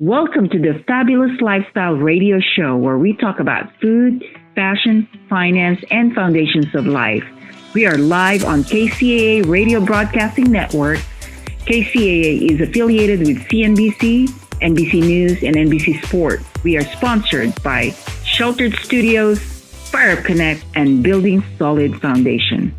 Welcome to the Fabulous Lifestyle Radio Show where we talk about food, fashion, finance, and foundations of life. We are live on KCAA Radio Broadcasting Network. KCAA is affiliated with CNBC, NBC News, and NBC Sport. We are sponsored by Sheltered Studios, Fire Connect, and Building Solid Foundation.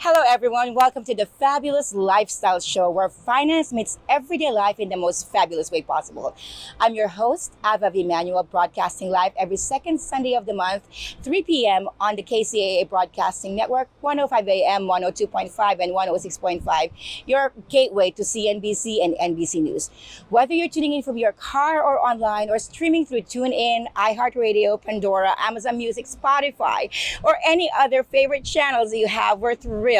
Hello everyone, welcome to the Fabulous Lifestyle Show where finance meets everyday life in the most fabulous way possible. I'm your host, Ava V, Manuel, broadcasting live every second Sunday of the month, 3 p.m. on the KCAA Broadcasting Network, 105 AM, 102.5 and 106.5, your gateway to CNBC and NBC News. Whether you're tuning in from your car or online or streaming through TuneIn, iHeartRadio, Pandora, Amazon Music, Spotify, or any other favorite channels that you have, we're thrilled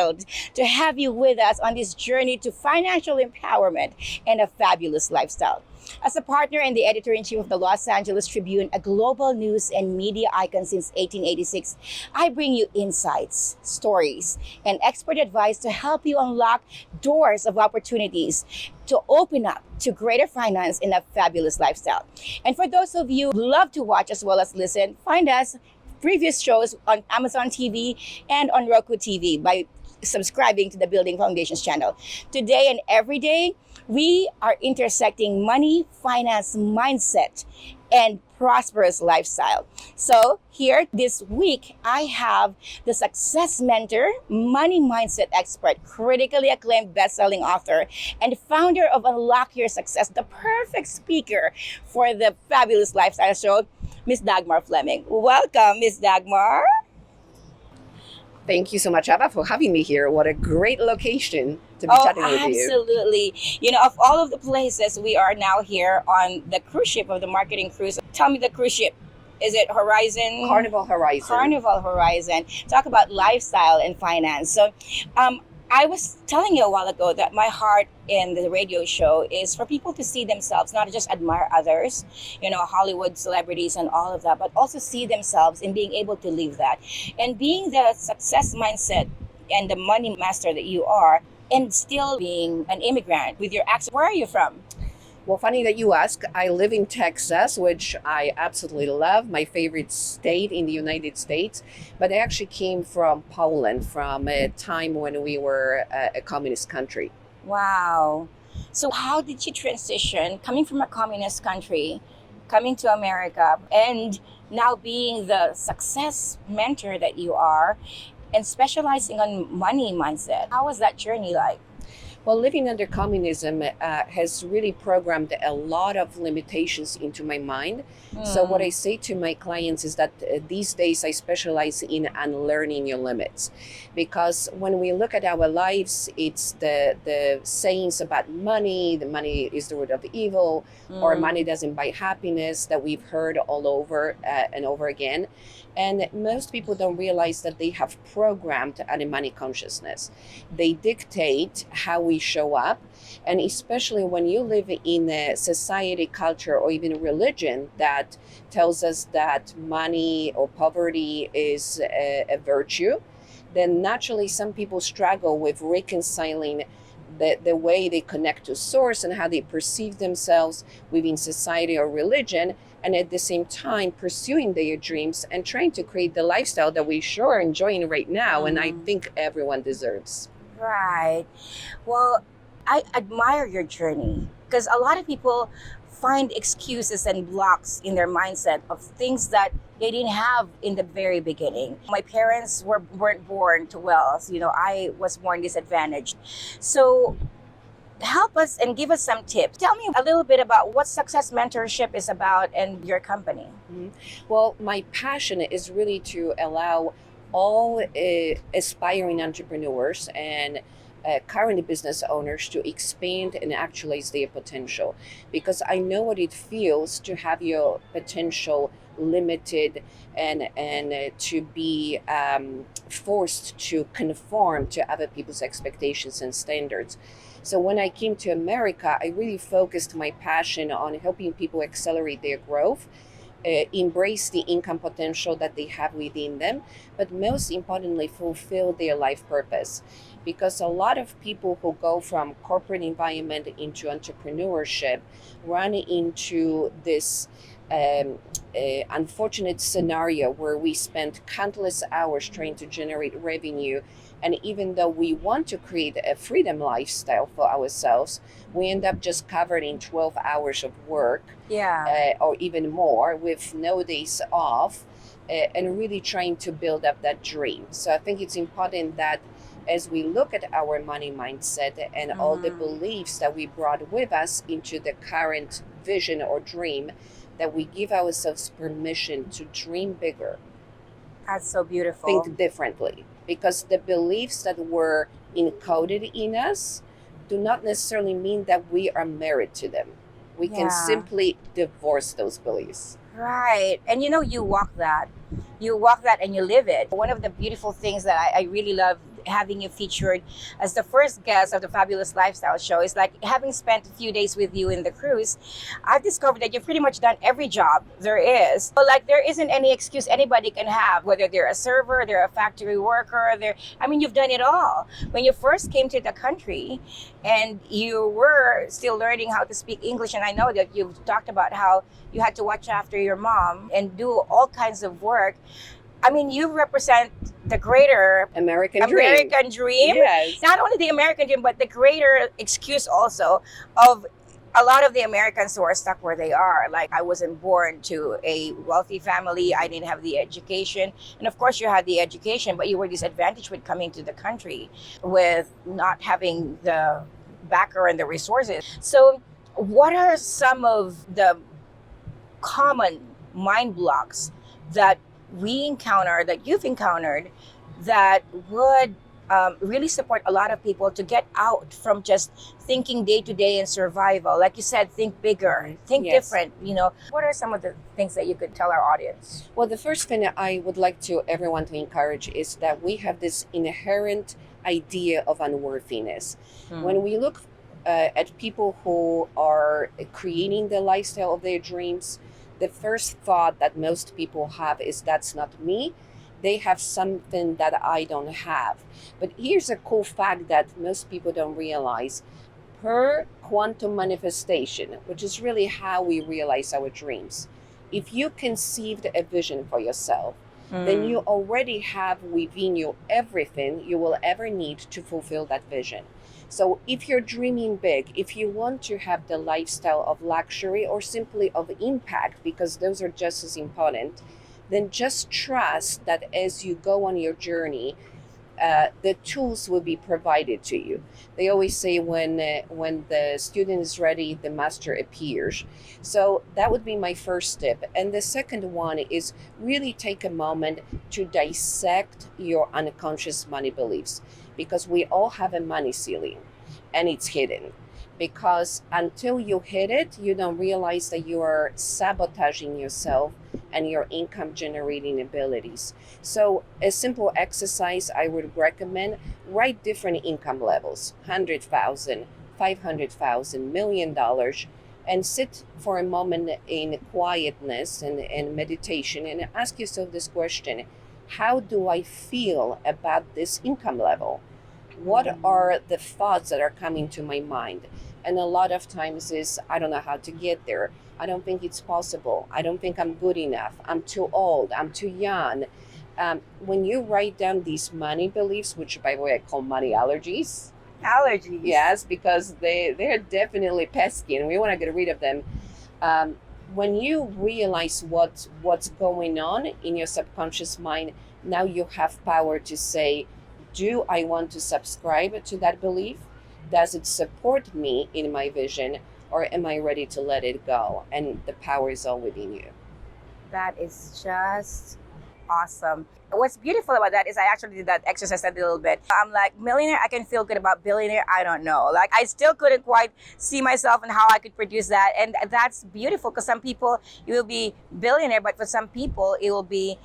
to have you with us on this journey to financial empowerment and a fabulous lifestyle. As a partner and the editor-in-chief of the Los Angeles Tribune, a global news and media icon since 1886, I bring you insights, stories, and expert advice to help you unlock doors of opportunities to open up to greater finance in a fabulous lifestyle. And for those of you who love to watch as well as listen, find us previous shows on Amazon TV and on Roku TV by subscribing to the Building Foundations channel. Today and every day, we are intersecting money, finance, mindset, and prosperous lifestyle. So here this week, I have the success mentor, money mindset expert, critically acclaimed best-selling author, and founder of Unlock Your Success, the perfect speaker for the Fabulous Lifestyle Show, Miss Dagmar Fleming. Welcome, Miss Dagmar. Thank you so much, Ava, for having me here. What a great location to be chatting with you. Absolutely. You know, of all of the places, we are now here on the cruise ship of the marketing cruise. Tell me the cruise ship. Is it Horizon? Carnival Horizon. Carnival Horizon. Talk about lifestyle and finance. So I was telling you a while ago that my heart in the radio show is for people to see themselves, not just admire others, you know, Hollywood celebrities and all of that, but also see themselves in being able to live that. And being the success mindset and the money master that you are, and still being an immigrant with your accent. Where are you from? Well, funny that you ask. I live in Texas, which I absolutely love, my favorite state in the United States. But I actually came from Poland, from a time when we were a communist country. Wow. So how did you transition coming from a communist country, coming to America, and now being the success mentor that you are and specializing on money mindset? How was that journey like? Well, living under communism has really programmed a lot of limitations into my mind. So what I say to my clients is that these days I specialize in unlearning your limits. Because when we look at our lives, it's the sayings about money, the money is the root of evil, or money doesn't buy happiness that we've heard all over and over again. And most people don't realize that they have programmed a money consciousness. They dictate how we show up. And especially when you live in a society, culture, or even a religion that tells us that money or poverty is a virtue, then naturally some people struggle with reconciling the way they connect to source and how they perceive themselves within society or religion, and at the same time pursuing their dreams and trying to create the lifestyle that we sure are enjoying right now, and I think everyone deserves. Right. Well, I admire your journey because a lot of people find excuses and blocks in their mindset of things that they didn't have in the very beginning. My parents weren't born to wealth. You know, I was born disadvantaged. So help us and give us some tips. Tell me a little bit about what Success Mentorship is about and your company. Well, my passion is really to allow all aspiring entrepreneurs and current business owners to expand and actualize their potential, because I know what it feels to have your potential limited and to be forced to conform to other people's expectations and standards. So when I came to America, I really focused my passion on helping people accelerate their growth, embrace the income potential that they have within them, but most importantly, fulfill their life purpose. because a lot of people who go from corporate environment into entrepreneurship run into this unfortunate scenario where we spend countless hours trying to generate revenue. And even though we want to create a freedom lifestyle for ourselves, we end up just covered in 12 hours of work, or even more, with no days off, and really trying to build up that dream. So I think it's important that as we look at our money mindset and all the beliefs that we brought with us into the current vision or dream, that we give ourselves permission to dream bigger. That's so beautiful. Think differently. Because the beliefs that were encoded in us do not necessarily mean that we are married to them. We can simply divorce those beliefs. Right. And you walk that. You walk that and you live it. One of the beautiful things that I really love having you featured as the first guest of the Fabulous Lifestyle Show is like having spent a few days with you in the cruise. I've discovered that you've pretty much done every job there is. But like there isn't any excuse anybody can have, whether they're a server, they're a factory worker, you've done it all. When you first came to the country and you were still learning how to speak English, and I know that you've talked about how you had to watch after your mom and do all kinds of work. You represent the greater American dream. Yes. Not only the American dream, but the greater excuse also of a lot of the Americans who are stuck where they are. Like, I wasn't born to a wealthy family. I didn't have the education. And of course, you had the education, but you were disadvantaged with coming to the country with not having the backer and the resources. So what are some of the common mind blocks that we encounter, that you've encountered, that would really support a lot of people to get out from just thinking day to day and survival? Like you said, think bigger, think different. What are some of the things that you could tell our audience? Well, the first thing that I would like to everyone to encourage is that we have this inherent idea of unworthiness. When we look at people who are creating the lifestyle of their dreams, the first thought that most people have is, that's not me. They have something that I don't have. But here's a cool fact that most people don't realize. Per quantum manifestation, which is really how we realize our dreams, if you conceived a vision for yourself, then you already have within you everything you will ever need to fulfill that vision. So if you're dreaming big, if you want to have the lifestyle of luxury or simply of impact, because those are just as important, then just trust that as you go on your journey, the tools will be provided to you. They always say when the student is ready, the master appears. So that would be my first step. And the second one is really take a moment to dissect your unconscious money beliefs, because we all have a money ceiling and it's hidden. Because until you hit it, you don't realize that you are sabotaging yourself and your income generating abilities. So a simple exercise I would recommend, write different income levels, 100,000, 500,000, $1 million, and sit for a moment in quietness and meditation and ask yourself this question: how do I feel about this income level? What are the thoughts that are coming to my mind? And a lot of times is, I don't know how to get there. I don't think it's possible. I don't think I'm good enough. I'm too old. I'm too young. When you write down these money beliefs, which by the way I call money allergies. Allergies. Yes, because they're definitely pesky and we want to get rid of them. When you realize what's going on in your subconscious mind, now you have power to say, do I want to subscribe to that belief? Does it support me in my vision, or am I ready to let it go? And the power is all within you. That is just awesome. What's beautiful about that is I actually did that exercise a little bit. I'm like, millionaire, I can feel good about billionaire. I don't know. Like, I still couldn't quite see myself and how I could produce that. And that's beautiful, because some people, you will be billionaire, but for some people, it will be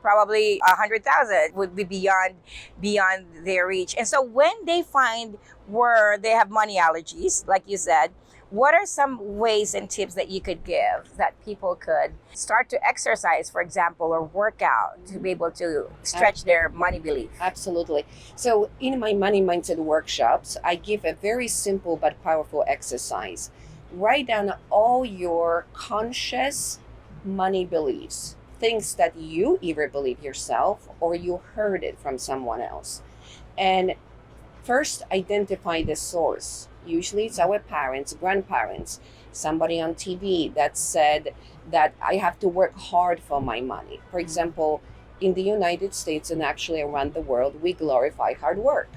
probably 100,000 would be beyond their reach. And so when they find where they have money allergies, like you said, what are some ways and tips that you could give that people could start to exercise, for example, or work out to be able to stretch their money belief? Absolutely. So in my money mindset workshops, I give a very simple but powerful exercise. Write down all your conscious money beliefs, things that you either believe yourself or you heard it from someone else. And first, identify the source. Usually it's our parents, grandparents, somebody on TV that said that I have to work hard for my money. For example, in the United States and actually around the world, we glorify hard work.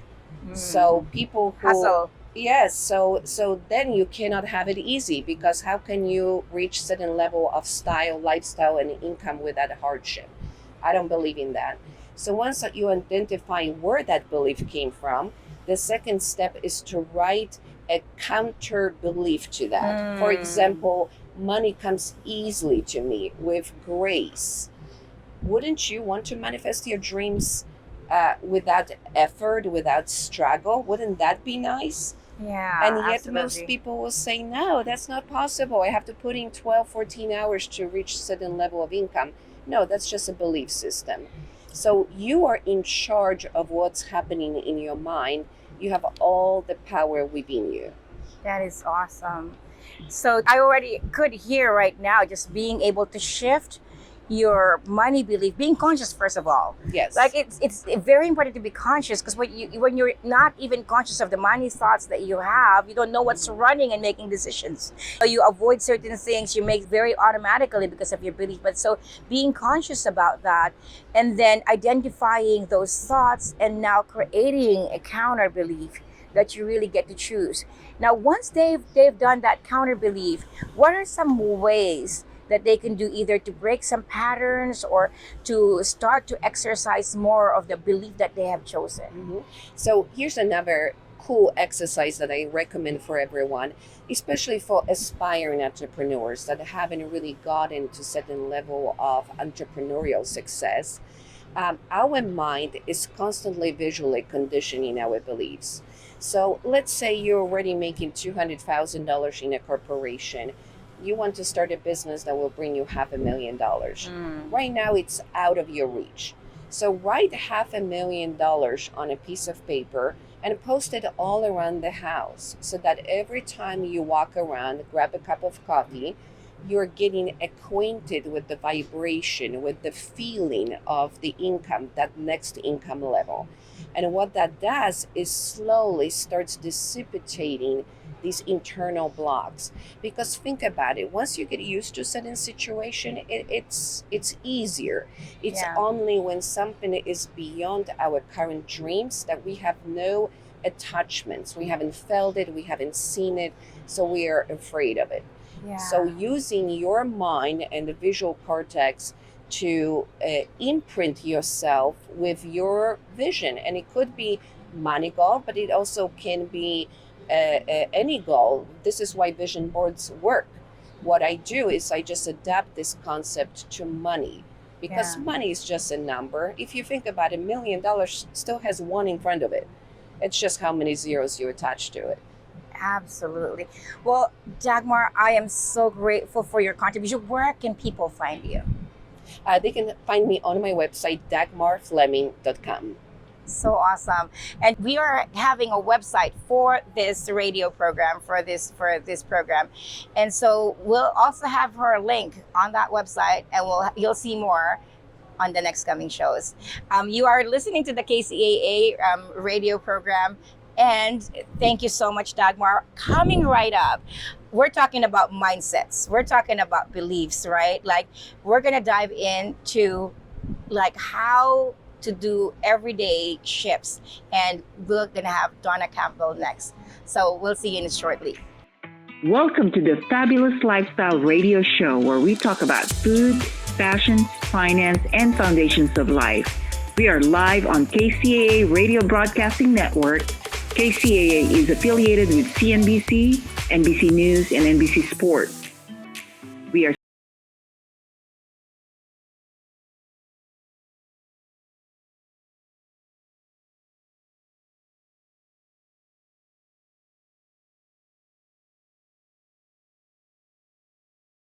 So people who... Hustle. Yes, so then you cannot have it easy, because how can you reach certain level of style, lifestyle, and income without hardship? I don't believe in that. So once that you identify where that belief came from, the second step is to write a counter belief to that. For example, money comes easily to me with grace. Wouldn't you want to manifest your dreams without effort, without struggle? Wouldn't that be nice? Yeah, And yet absolutely. most people will say, no, that's not possible. I have to put in 12, 14 hours to reach a certain level of income. No, that's just a belief system. So you are in charge of what's happening in your mind. You have all the power within you. That is awesome. So I already could hear right now just being able to shift your money belief, being conscious first of all. Yes. Like it's very important to be conscious, because when you're not even conscious of the money thoughts that you have, you don't know what's running and making decisions. So you avoid certain things you make very automatically because of your belief. But so being conscious about that, and then identifying those thoughts, and now creating a counter belief that you really get to choose. Now, once they've done that counter belief, what are some ways that they can do either to break some patterns or to start to exercise more of the belief that they have chosen? So here's another cool exercise that I recommend for everyone, especially for aspiring entrepreneurs that haven't really gotten to certain level of entrepreneurial success. Our mind is constantly visually conditioning our beliefs. So let's say you're already making $200,000 in a corporation. You want to start a business that will bring you $500,000. Right now, it's out of your reach. So write $500,000 on a piece of paper and post it all around the house, so that every time you walk around, grab a cup of coffee, you're getting acquainted with the vibration, with the feeling of the income, that next income level. And what that does is slowly starts dissipating these internal blocks. Because think about it, once you get used to a certain situation, it's easier. It's only when something is beyond our current dreams that we have no attachments. We haven't felt it, we haven't seen it, so we are afraid of it. So using your mind and the visual cortex to imprint yourself with your vision. And it could be money goal, but it also can be any goal. This is why vision boards work. What I do is I just adapt this concept to money, because money is just a number. If you think about it, $1 million still has one in front of it. It's just how many zeros you attach to it. Absolutely. Well, Dagmar, I am so grateful for your contribution. Where can people find you? They can find me on my website, dagmarfleming.com. So awesome. And we are having a website for this radio program, for this program. And so we'll also have her link on that website, and you'll see more on the next coming shows. You are listening to the KCAA radio program. And thank you so much, Dagmar. Coming right up, we're talking about mindsets. We're talking about beliefs, right? Like, we're going to dive into like how to do everyday shifts. And we're going to have Donna Campbell next. So we'll see you in shortly. Welcome to the Fabulous Lifestyle Radio Show, where we talk about food, fashion, finance, and foundations of life. We are live on KCAA Radio Broadcasting Network. KCAA is affiliated with CNBC, NBC News, and NBC Sports.